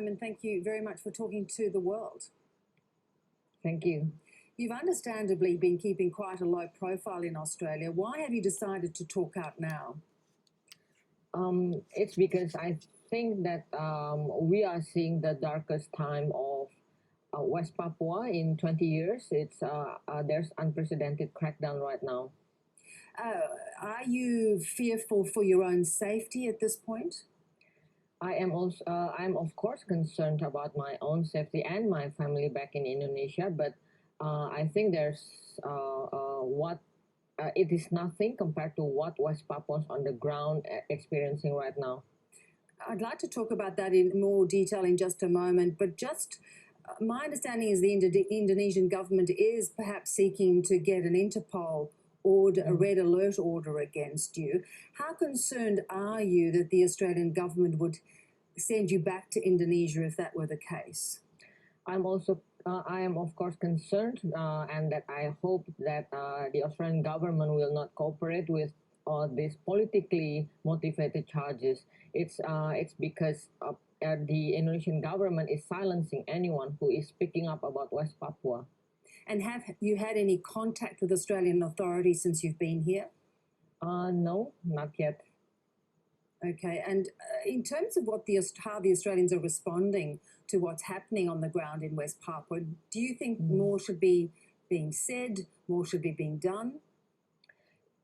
And thank you very much for talking to the world. Thank you. You've understandably been keeping quite a low profile in Australia. Why have you decided to talk out now? It's because I think that we are seeing the darkest time of West Papua in 20 years. There's unprecedented crackdown right now. Are you fearful for your own safety at this point? I'm of course concerned about my own safety and my family back in Indonesia, but I think it is nothing compared to what West Papuans on the ground experiencing right now. I'd like to talk about that in more detail in just a moment, but just my understanding is the Indonesian government is perhaps seeking to get an Interpol order, a red alert order against you. How concerned are you that the Australian government would send you back to Indonesia if that were the case? I am of course concerned, and that I hope that the Australian government will not cooperate with these politically motivated charges. It's because the Indonesian government is silencing anyone who is speaking up about West Papua. And have you had any contact with Australian authorities since you've been here? No, not yet. Okay, and in terms of how the Australians are responding to what's happening on the ground in West Papua, do you think more should be being said, more should be being done?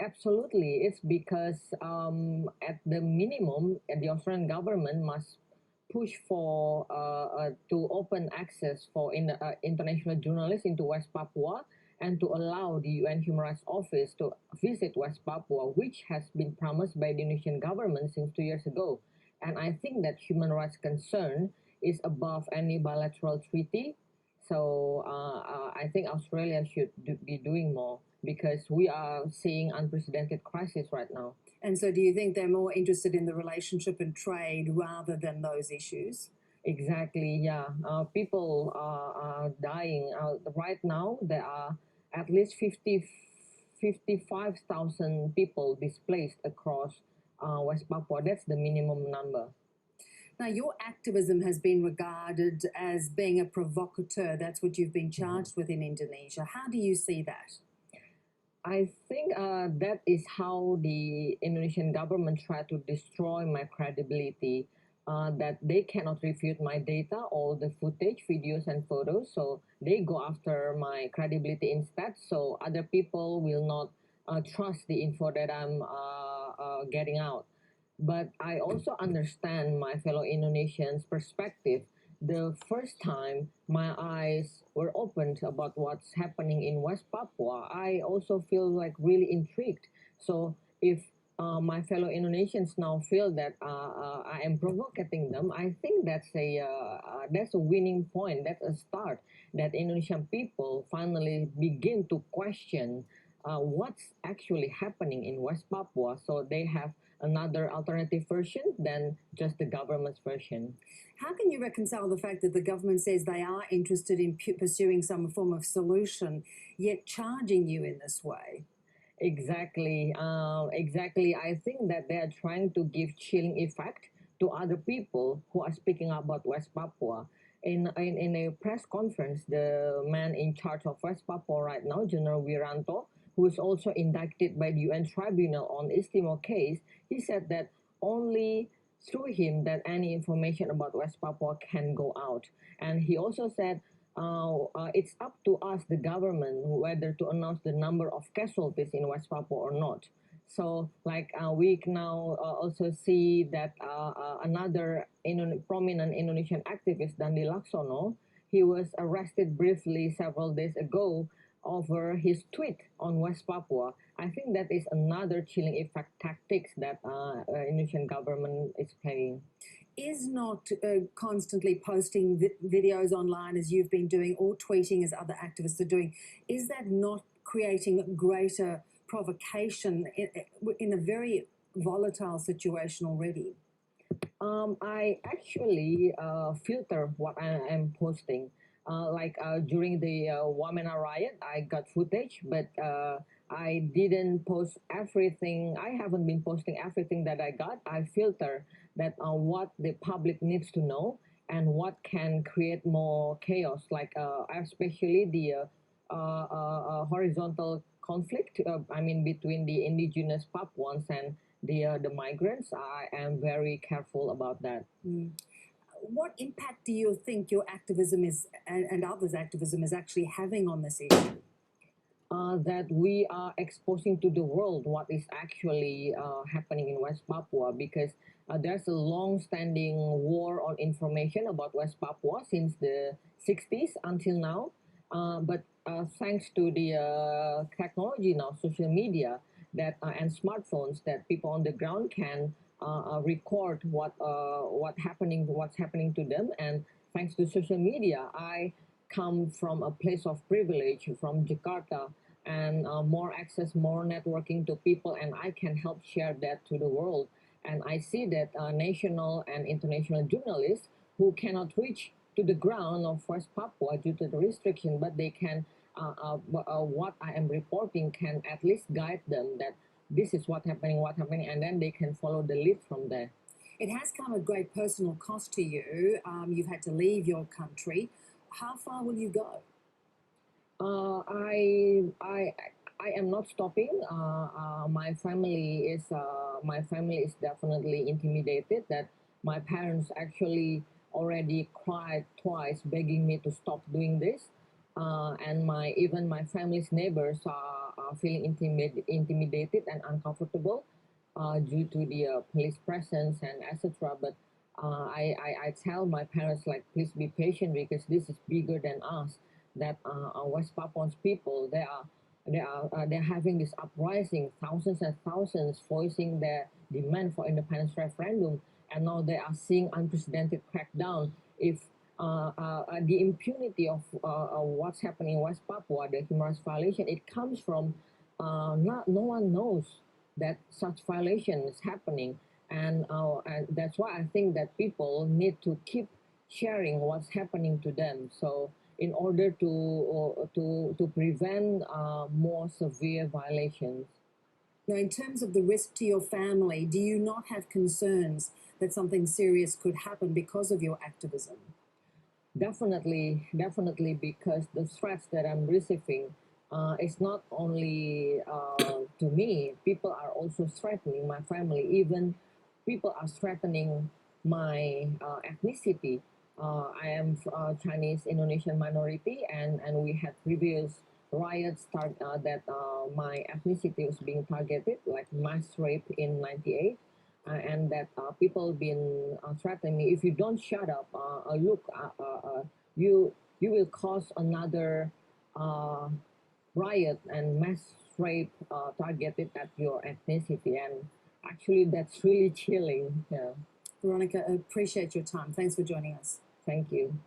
Absolutely. It's because at the minimum, the Australian government must push for to open access for international journalists into West Papua and to allow the UN Human Rights Office to visit West Papua, which has been promised by the Indonesian government since 2 years ago. And I think that human rights concern is above any bilateral treaty. So I think Australia should be doing more because we are seeing unprecedented crisis right now. And so do you think they're more interested in the relationship and trade rather than those issues? Exactly, yeah. People are dying. Right now, there are at least 55,000 people displaced across West Papua. That's the minimum number. Now, your activism has been regarded as being a provocateur. That's what you've been charged with in Indonesia. How do you see that? I think that is how the Indonesian government tried to destroy my credibility. That they cannot refute my data, all the footage, videos, and photos. So they go after my credibility instead. So other people will not trust the info that I'm getting out. But I also understand my fellow Indonesians' perspective. The first time my eyes were opened about what's happening in West Papua, I also feel like really intrigued. So if my fellow Indonesians now feel that I am provoking them, I think that's a winning point. That's a start that Indonesian people finally begin to question what's actually happening in West Papua. So they have another alternative version than just the government's version. How can you reconcile the fact that the government says they are interested in pursuing some form of solution, yet charging you in this way? Exactly. Exactly. I think that they are trying to give chilling effect to other people who are speaking about West Papua. In a press conference, the man in charge of West Papua right now, General Wiranto, who is also indicted by the UN Tribunal on East Timor case, he said that only through him that any information about West Papua can go out. And he also said it's up to us, the government, whether to announce the number of casualties in West Papua or not. So, like we can now also see that another prominent Indonesian activist, Dandi Laksono, he was arrested briefly several days ago over his tweet on West Papua. I think that is another chilling effect tactics that Indonesian government is playing. Is not constantly posting videos online as you've been doing or tweeting as other activists are doing, is that not creating greater provocation in a very volatile situation already? I actually filter what I am posting. During the Wamena riot, I got footage, but I didn't post everything. I haven't been posting everything that I got. I filter that what the public needs to know, and what can create more chaos, like especially the horizontal conflict, I mean, between the indigenous Papuans and the migrants. I am very careful about that. Mm. What impact do you think your activism is and others' activism is actually having on this issue? That we are exposing to the world what is actually happening in West Papua, because there's a long-standing war on information about West Papua since the 60s until now. But thanks to the technology now, social media that and smartphones, that people on the ground can record what's happening to them. And thanks to social media, I come from a place of privilege from Jakarta, and more access, more networking to people, and I can help share that to the world. And I see that national and international journalists who cannot reach to the ground of West Papua due to the restriction, but they can, what I am reporting can at least guide them that this is what happening, and then they can follow the lead from there. It has come at great personal cost to you. You've had to leave your country. How far will you go? I am not stopping. My family is definitely intimidated that my parents actually already cried twice, begging me to stop doing this. And even my family's neighbors are feeling intimidated and uncomfortable due to the police presence and etc. But I tell my parents, like, please be patient, because this is bigger than us. That West Papuans people, they're having this uprising, thousands and thousands voicing their demand for independence referendum, and now they are seeing unprecedented crackdown. If the impunity of what's happening in West Papua, the human rights violation, it comes from no one knows that such violation is happening, and that's why I think that people need to keep sharing what's happening to them. So in order to prevent more severe violations. Now, in terms of the risk to your family, do you not have concerns that something serious could happen because of your activism? Definitely, definitely, because the threats that I'm receiving is not only to me. People are also threatening my family. Even people are threatening my ethnicity. I am Chinese Indonesian minority, and we had previous riots that my ethnicity was being targeted, like mass rape in '98. And that people been threatening me, if you don't shut up, look, you will cause another uh, riot and mass rape targeted at your ethnicity, and actually that's really chilling. Yeah. Veronica, I appreciate your time. Thanks for joining us. Thank you.